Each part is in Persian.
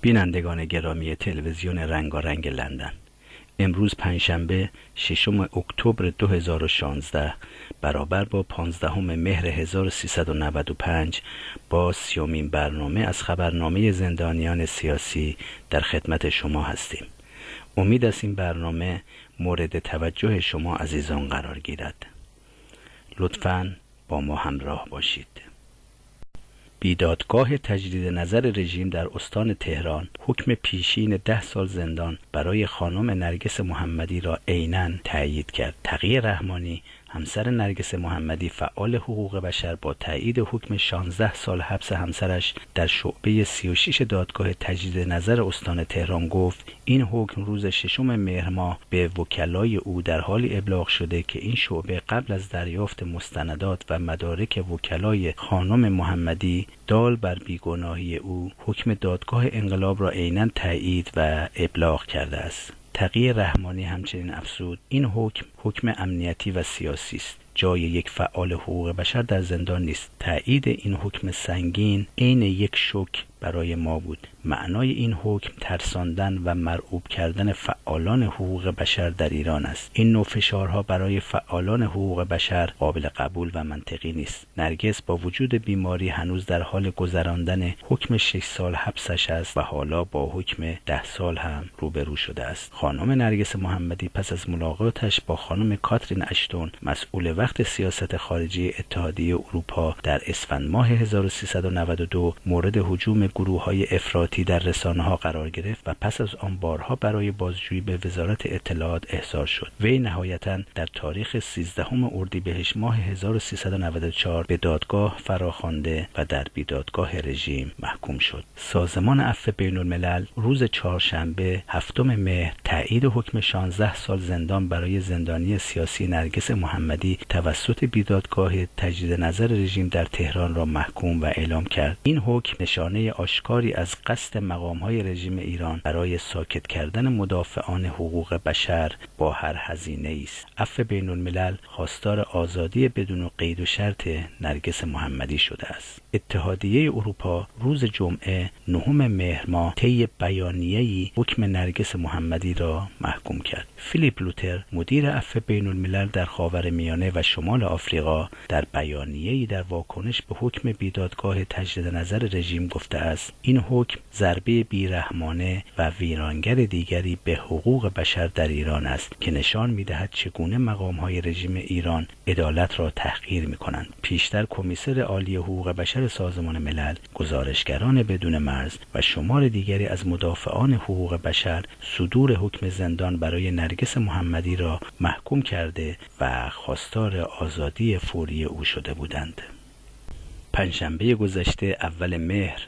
بینندگان گرامی تلویزیون رنگارنگ لندن، امروز پنجشنبه 6 اکتبر 2016 برابر با 15 مهر 1395 با 30مین برنامه از خبرنامه زندانیان سیاسی در خدمت شما هستیم. امید است این برنامه مورد توجه شما عزیزان قرار گیرد. لطفاً با ما همراه باشید. بیدادگاه تجدید نظر رژیم در استان تهران حکم پیشین 10 سال زندان برای خانم نرگس محمدی را عیناً تأیید کرد. تقی رحمانی، همسر نرگس محمدی، فعال حقوق بشر، با تایید حکم 16 سال حبس همسرش در شعبه 36 دادگاه تجدید نظر استان تهران گفت این حکم روز 6 مهر ماه به وکلای او در حالی ابلاغ شده که این شعبه قبل از دریافت مستندات و مدارک وکلای خانم محمدی دال بر بیگناهی او حکم دادگاه انقلاب را عیناً تایید و ابلاغ کرده است. تقی رحمانی همچنین افزود این حکم امنیتی و سیاسی است. جای یک فعال حقوق بشر در زندان نیست. تایید این حکم سنگین عین یک شوک برای ما بود. معنای این حکم ترساندن و مرعوب کردن فعالان حقوق بشر در ایران است. این نوع فشارها برای فعالان حقوق بشر قابل قبول و منطقی نیست. نرگس با وجود بیماری هنوز در حال گذراندن حکم 6 سال حبسش است و حالا با حکم 10 سال هم روبرو شده است. خانم نرگس محمدی پس از ملاقاتش با خانم کاترین اشتون مسئول وقت سیاست خارجی اتحادیه اروپا در اسفند ماه 1392 مورد هجوم گروه‌های افراطی در رسانه‌ها قرار گرفت و پس از آن بارها برای بازجویی به وزارت اطلاعات احضار شد. وی نهایتاً در تاریخ 13 اردیبهشت ماه 1394 به دادگاه فراخوانده و در بیدادگاه رژیم محکوم شد. سازمان عفو بین‌الملل روز چهارشنبه 7 مهر تایید حکم 16 سال زندان برای زندانی سیاسی نرگس محمدی توسط بیدادگاه تجدید نظر رژیم در تهران را محکوم و اعلام کرد. این حکم نشانه آشکاری از قصد مقام‌های رژیم ایران برای ساکت کردن مدافعان حقوق بشر با هر هزینه‌ای است. عفو بین‌الملل خواستار آزادی بدون قید و شرط نرگس محمدی شده است. اتحادیه اروپا روز جمعه 9 مهر ماه طی بیانیه‌ای حکم نرگس محمدی را محکوم کرد. فیلیپ لوتر مدیر عفو بین‌الملل در خاورمیانه و شمال آفریقا در بیانیه‌ای در واکنش به حکم بیدادگاه تجدید نظر رژیم گفته است این حکم ضربه بیرحمانه و ویرانگر دیگری به حقوق بشر در ایران است که نشان می‌دهد چگونه مقام‌های رژیم ایران عدالت را تحقیر می‌کنند. پیشتر کمیسر عالی حقوق بشر سازمان ملل، گزارشگران بدون مرز و شمار دیگری از مدافعان حقوق بشر صدور حکم زندان برای نرگس محمدی را محکوم کرده و خواستار آزادی فوری او شده بودند. پنجشنبه گذشته اول مهر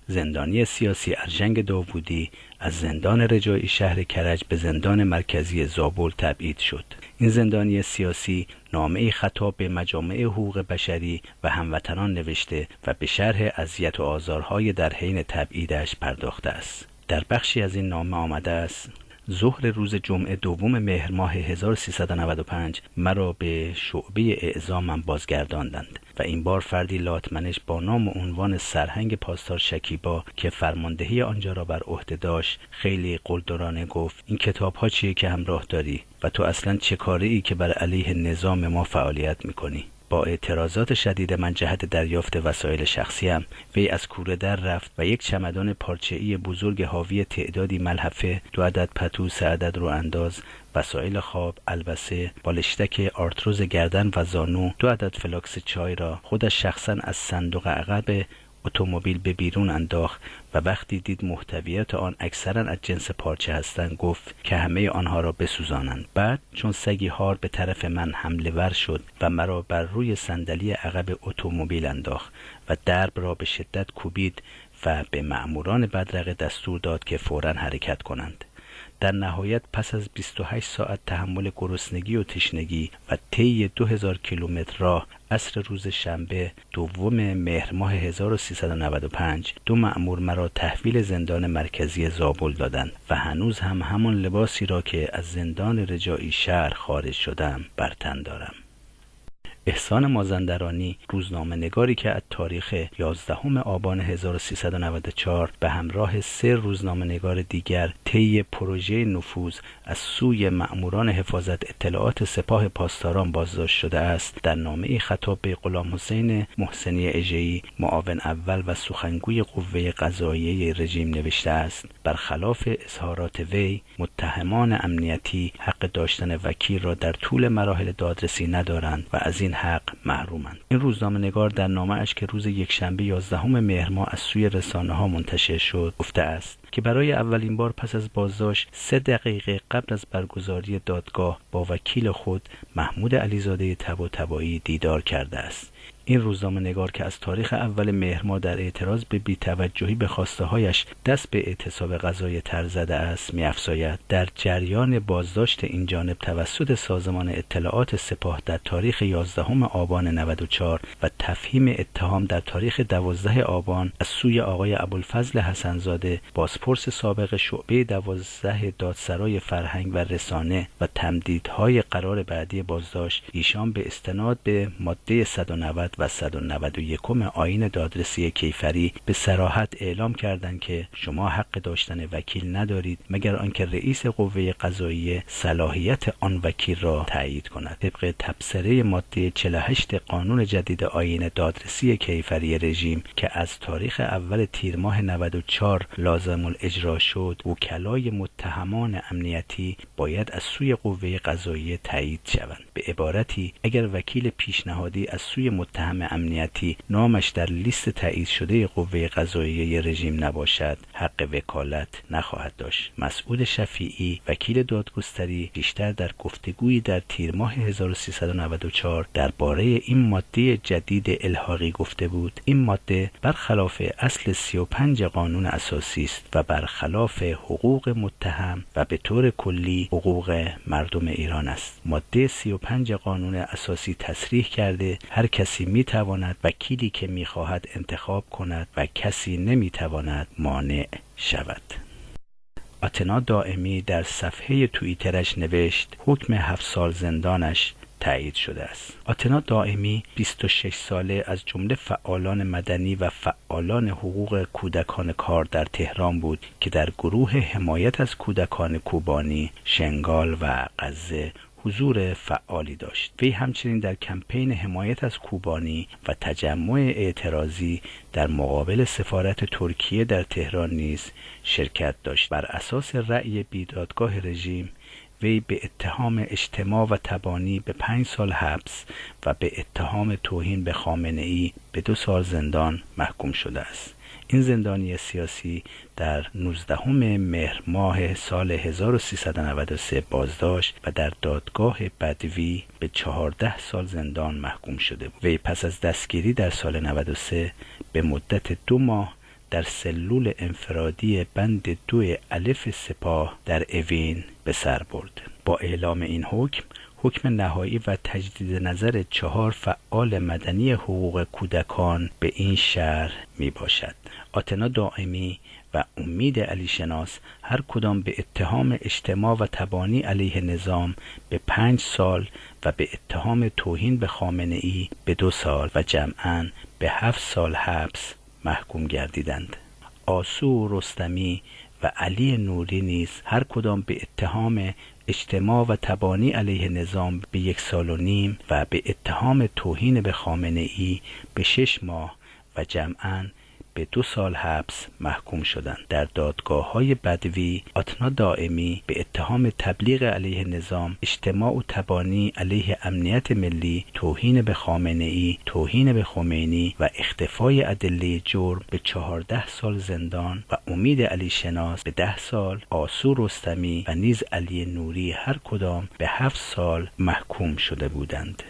زندانی سیاسی ارژنگ داوودی از زندان رجایی شهر کرج به زندان مرکزی زابل تبعید شد. این زندانی سیاسی نامه‌ای خطاب به مجامع حقوق بشری و هموطنان نوشته و به شرح اذیت و آزارهای در حین تبعیدش پرداخته است. در بخشی از این نامه آمده است: ظهر روز جمعه 2 مهر ماه 1395 مرا به شعبه اعزامم بازگرداندند و این بار فردی لاتمنش با نام و عنوان سرهنگ پاسدار شکیبا که فرماندهی آنجا را بر عهده داشت خیلی قلدرانه گفت این کتاب‌ها چیه که همراه داری و تو اصلاً چه کاری که بر علیه نظام ما فعالیت می‌کنی؟ با اعتراضات شدید من جهت دریافت وسایل شخصیم وی از کوره در رفت و یک چمدان پارچه‌ای بزرگ حاوی تعدادی ملحفه، 2 عدد پتو، 3 عدد رو انداز، وسایل خواب، البسه، بالشتک آرتروز گردن و زانو، 2 عدد فلاکس چای را خودش شخصاً از صندوق عقب اتومبیل به بیرون انداخت و وقتی دید محتویات آن اکثرا از جنس پارچه هستند گفت که همه آنها را بسوزانند. بعد چون سگی هار به طرف من حمله ور شد و مرا بر روی صندلی عقب اتومبیل انداخت و درب را به شدت کوبید و به مأموران بدرقه دستور داد که فوراً حرکت کنند. در نهایت پس از 28 ساعت تحمل گرسنگی و تشنگی و طی 2000 کیلومتر راه عصر روز شنبه 2 مهر ماه 1395 2 مأمور مرا تحویل زندان مرکزی زابل دادند و هنوز هم همان لباسی را که از زندان رجایی شهر خارج شدم بر تن دارم. احسان مازندرانی، روزنامه نگاری که از تاریخ 11 آبان 1394 به همراه 3 روزنامه نگار دیگر طی پروژه نفوذ از سوی مأموران حفاظت اطلاعات سپاه پاسداران بازداشت شده است، در نامه‌ای خطاب به غلام حسین محسنی اژه‌ای، معاون اول و سخنگوی قوه قضاییه رژیم نوشته است: برخلاف اظهارات وی، متهمان امنیتی حق داشتن وکیل را در طول مراحل دادرسی ندارند و از این حق محرومند. این روزنامه نگار در نامه‌اش که روز یکشنبه 11 مهر ماه از سوی رسانه‌ها منتشر شد گفته است که برای اولین بار پس از بازداشت 3 دقیقه قبل از برگزاری دادگاه با وکیل خود محمود علیزاده طباطبایی دیدار کرده است. این روزنامه نگار که از تاریخ اول مهر ماه در اعتراض به بی‌توجهی به خواسته‌هایش دست به اعتصاب قضایی تر زده است، می‌افزاید در جریان بازداشت این جانب توسط سازمان اطلاعات سپاه در تاریخ 11 آبان 94 و تفهیم اتهام در تاریخ 12 آبان از سوی آقای ابوالفضل حسن‌زاده، بازپرس سابق شعبه 12 دادسرای فرهنگ و رسانه و تمدیدهای قرار بعدی بازداشت، ایشان به استناد به ماده 190 و 191 آیین دادرسی کیفری به صراحت اعلام کردند که شما حق داشتن وکیل ندارید مگر آنکه رئیس قوه قضاییه صلاحیت آن وکیل را تایید کند. طبق تبصره ماده 48 قانون جدید آیین دادرسی کیفری رژیم که از تاریخ اول تیر ماه 94 لازم الاجرا شد، وکلای متهمان امنیتی باید از سوی قوه قضاییه تایید شوند. به عبارتی اگر وکیل پیشنهادی از سوی متهم امنیتی نامش در لیست تایید شده قوه قضاییه رژیم نباشد، حق وکالت نخواهد داشت. مسعود شفیعی، وکیل دادگستری، بیشتر در گفتگویی در تیر ماه 1394 درباره این ماده جدید الحاقی گفته بود: این ماده برخلاف اصل 35 قانون اساسی است و برخلاف حقوق متهم و به طور کلی حقوق مردم ایران است. ماده 35 قانون اساسی تصریح کرده هر کسی میتواند وکیلی که میخواهد انتخاب کند و کسی نمیتواند مانع شود. آتنا دائمی در صفحه توییترش نوشت: حکم 7 سال زندانش تایید شده است. آتنا دائمی 26 ساله از جمله فعالان مدنی و فعالان حقوق کودکان کار در تهران بود که در گروه حمایت از کودکان کوبانی، شنگال و غزه حضور فعالی داشت. وی همچنین در کمپین حمایت از کوبانی و تجمع اعتراضی در مقابل سفارت ترکیه در تهران نیز شرکت داشت. بر اساس رأی بیدادگاه رژیم، وی به اتهام اجتماع و تبانی به 5 سال حبس و به اتهام توهین به خامنه‌ای به 2 سال زندان محکوم شده است. این زندانی سیاسی در 19 مهر ماه سال 1393 بازداشت و در دادگاه بدوی به 14 سال زندان محکوم شده بود. وی پس از دستگیری در سال 93 به مدت 2 ماه در سلول انفرادی بند 2 الف سپاه در اوین به سر برد. با اعلام این حکم نهایی و تجدید نظر 4 فعال مدنی حقوق کودکان به این شهر می باشد. آتنا دائمی و امید علی شناس هر کدام به اتهام اجتماع و تبانی علیه نظام به 5 سال و به اتهام توهین به خامنه‌ای به 2 سال و جمعاً به 7 سال حبس محکوم گردیدند. آسو رستمی و علی نوری نیز هر کدام به اتهام اجتماع و تبانی علیه نظام به 1 سال و نیم و به اتهام توهین به خامنه‌ای به 6 ماه و جمعاً به 2 سال حبس محکوم شدند. در دادگاه‌های بدوی، آتنا دائمی به اتهام تبلیغ علیه نظام، اجتماع و تبانی علیه امنیت ملی، توهین به خامنه‌ای، توهین به خمینی و اختفای ادله جرم به 14 سال زندان و امید علی شناس به 10 سال، آسو رستمی و نیز علی نوری هر کدام به 7 سال محکوم شده بودند.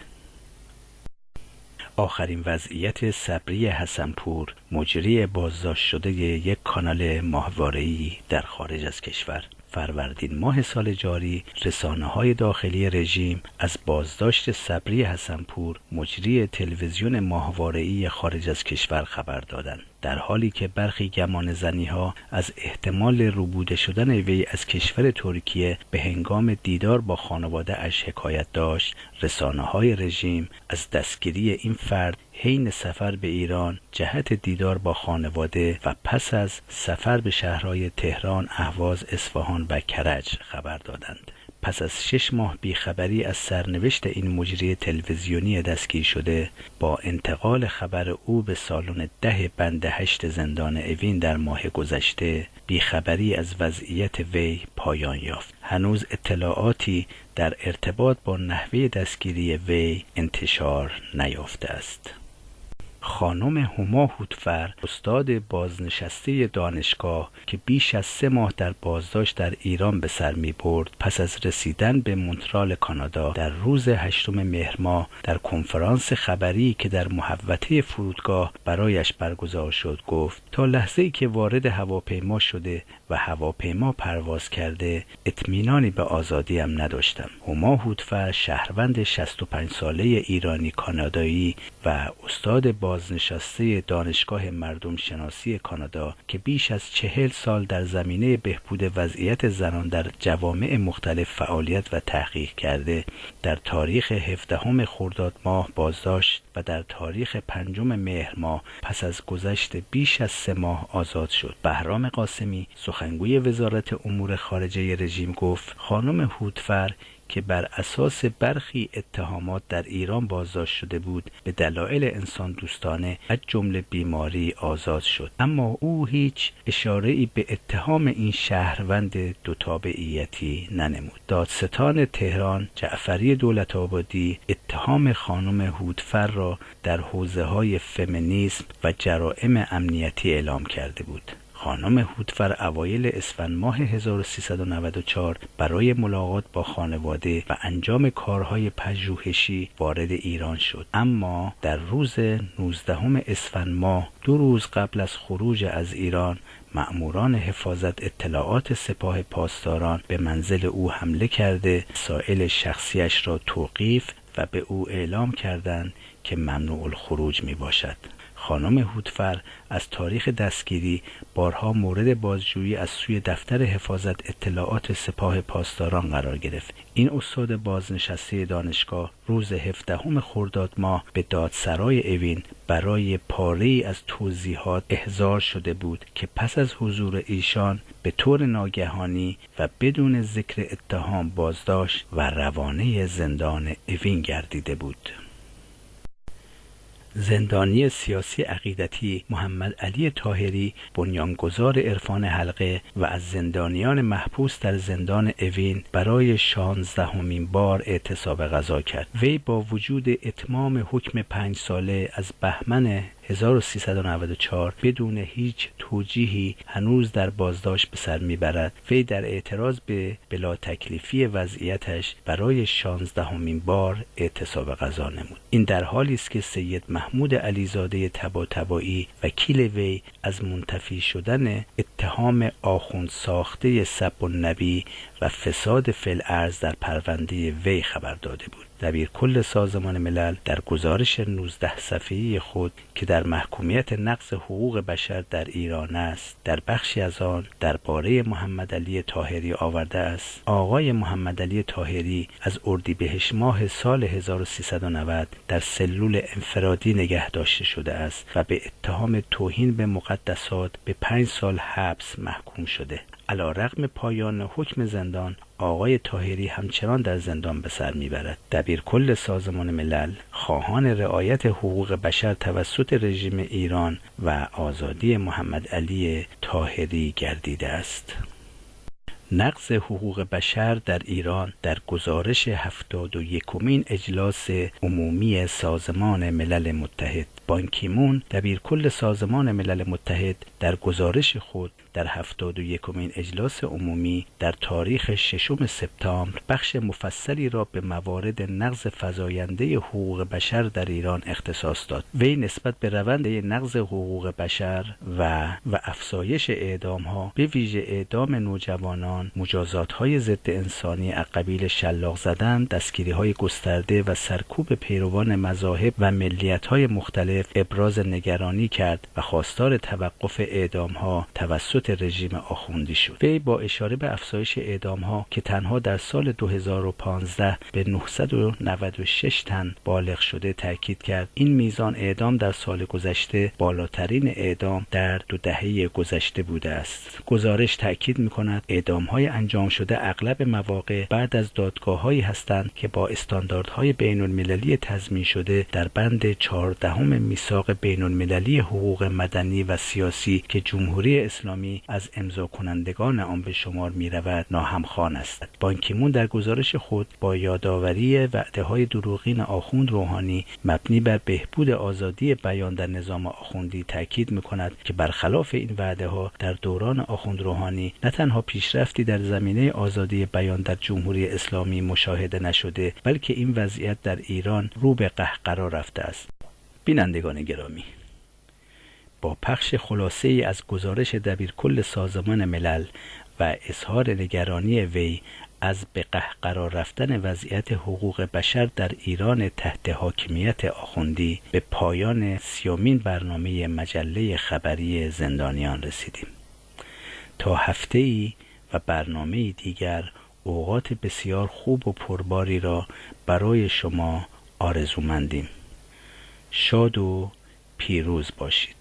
آخرین وضعیت صبری حسنپور، مجری بازداشت شده یک کانال ماهواره‌ای در خارج از کشور. فروردین ماه سال جاری، رسانه‌های داخلی رژیم از بازداشت صبری حسنپور، مجری تلویزیون ماهواره‌ای خارج از کشور خبر دادند. در حالی که برخی گمان زنی‌ها از احتمال روبوده شدن وی از کشور ترکیه به هنگام دیدار با خانواده اش حکایت داشت، رسانه‌های رژیم از دستگیری این فرد حین سفر به ایران جهت دیدار با خانواده و پس از سفر به شهرهای تهران، اهواز، اصفهان و کرج خبر دادند. پس از 6 ماه بیخبری از سرنوشت این مجری تلویزیونی دستگیر شده، با انتقال خبر او به سالن 10 بند 8 زندان اوین در ماه گذشته، بیخبری از وضعیت وی پایان یافت. هنوز اطلاعاتی در ارتباط با نحوه دستگیری وی انتشار نیافته است. خانم هما هوتفر، استاد بازنشسته دانشگاه که بیش از 3 ماه در بازداشت در ایران به سر می برد، پس از رسیدن به مونترال کانادا در روز 8 مهر ماه در کنفرانس خبری که در محوطه فرودگاه برایش برگزار شد گفت: تا لحظه‌ای که وارد هواپیما شده و هواپیما پرواز کرده اطمینانی به آزادیم نداشتم. هما هوتفر، شهروند 65 ساله ایرانی کانادایی و استاد بازنشسته دانشگاه مردم شناسی کانادا که بیش از 40 سال در زمینه بهبود وضعیت زنان در جوامع مختلف فعالیت و تحقیق کرده، در تاریخ 17 خرداد ماه بازداشت و در تاریخ 5 مهر ماه پس از گذشت بیش از 3 ماه آزاد شد. بهرام قاسمی، سخنگوی وزارت امور خارجه رژیم، گفت خانم هوتفر که بر اساس برخی اتهامات در ایران بازداشت شده بود به دلایل انسان دوستانه از جمله بیماری آزاد شد، اما او هیچ اشاره‌ای به اتهام این شهروند دو تابعیتی ننمود. دادستان تهران جعفری دولت‌آبادی اتهام خانم هوتفر را در حوزه‌های فمینیسم و جرائم امنیتی اعلام کرده بود. خانم هوتفر اوایل اسفند ماه 1394 برای ملاقات با خانواده و انجام کارهای پژوهشی وارد ایران شد، اما در روز 19 اسفند ماه، 2 روز قبل از خروج از ایران، مأموران حفاظت اطلاعات سپاه پاسداران به منزل او حمله کرده مسائل شخصیش را توقیف و به او اعلام کردند که ممنوع الخروج می باشد. خانم هوتفر از تاریخ دستگیری بارها مورد بازجویی از سوی دفتر حفاظت اطلاعات سپاه پاسداران قرار گرفت. این استاد بازنشسته دانشگاه روز 17 خرداد ماه به دادسرای اوین برای پاره‌ای از توضیحات احضار شده بود که پس از حضور ایشان به طور ناگهانی و بدون ذکر اتهام بازداشت و روانه زندان اوین گردیده بود. زندانی سیاسی عقیدتی محمد علی طاهری، بنیانگذار عرفان حلقه و از زندانیان محبوس در زندان اوین، برای 16مین بار اعتصاب غذا کرد. وی با وجود اتمام حکم 5 ساله از بهمن 1394 بدون هیچ توجیهی هنوز در بازداشت به سر میبرد. وی در اعتراض به بلا تکلیفی وضعیتش برای 16مین بار اعتصاب غذا نمود. این در حالی است که سید محمود علیزاده طباطبایی وکیل وی از منتفی شدن اتهام آخوند ساخته سب النبی و فساد فی الارض در پرونده وی خبر داده بود. دبیرکل سازمان ملل در گزارش 19 صفحه‌ای خود که در محکومیت نقض حقوق بشر در ایران است، در بخشی از آن درباره محمد علی طاهری آورده است: آقای محمد علی طاهری از اردیبهشت ماه سال 1390 در سلول انفرادی نگه داشته شده است و به اتهام توهین به مقدسات به 5 سال حبس محکوم شده. علیرغم پایان حکم زندان، آقای طاهری همچنان در زندان به سر میبرد. دبیرکل سازمان ملل خواهان رعایت حقوق بشر توسط رژیم ایران و آزادی محمد علی طاهری گردیده است. نقض حقوق بشر در ایران در گزارش 71مین اجلاس عمومی سازمان ملل متحد. بان کی مون، دبیرکل سازمان ملل متحد، در گزارش خود در 71مین اجلاس عمومی در تاریخ 6 سپتامبر بخش مفصلی را به موارد نقض فزاینده حقوق بشر در ایران اختصاص داد. وی نسبت به روند نقض حقوق بشر و افزایش اعدام‌ها، به ویژه اعدام نوجوانان، مجازات‌های ضد انسانی از قبیل شلاق زدن، دستگیری‌های گسترده و سرکوب پیروان مذاهب و ملیت‌های مختلف ابراز نگرانی کرد و خواستار توقف اعدام‌ها توسط رژیم آخوندی شد. وی با اشاره به افزایش اعدام‌ها که تنها در سال 2015 به 996 تن بالغ شده تاکید کرد این میزان اعدام در سال گذشته بالاترین اعدام در 2 دهه گذشته بوده است. گزارش تاکید می‌کند اعدام‌های انجام شده اغلب مواقع بعد از دادگاه‌هایی هستند که با استانداردهای بین‌المللی تضمین شده در بند 14 میثاق بین‌المللی حقوق مدنی و سیاسی که جمهوری اسلامی از امضا کنندگان آن به شمار می‌رود ناهمخوان است. بان کی مون در گزارش خود با یادآوری وعده‌های دروغین آخوند روحانی مبنی بر بهبود آزادی بیان در نظام آخوندی تاکید می‌کند که برخلاف این وعده‌ها در دوران آخوند روحانی نه تنها پیشرفتی در زمینه آزادی بیان در جمهوری اسلامی مشاهده نشده، بلکه این وضعیت در ایران رو به قهقرا رفته است. بینندگان گرامی، با پخش خلاصه‌ای از گزارش دبیرکل سازمان ملل و اظهار نگرانی وی از به قهقرا رفتن وضعیت حقوق بشر در ایران تحت حاکمیت آخوندی به پایان 30مین برنامه مجله خبری زندانیان رسیدیم. تا هفته‌ای و برنامه دیگر اوقات بسیار خوب و پرباری را برای شما آرزومندیم. شاد و پیروز باشید.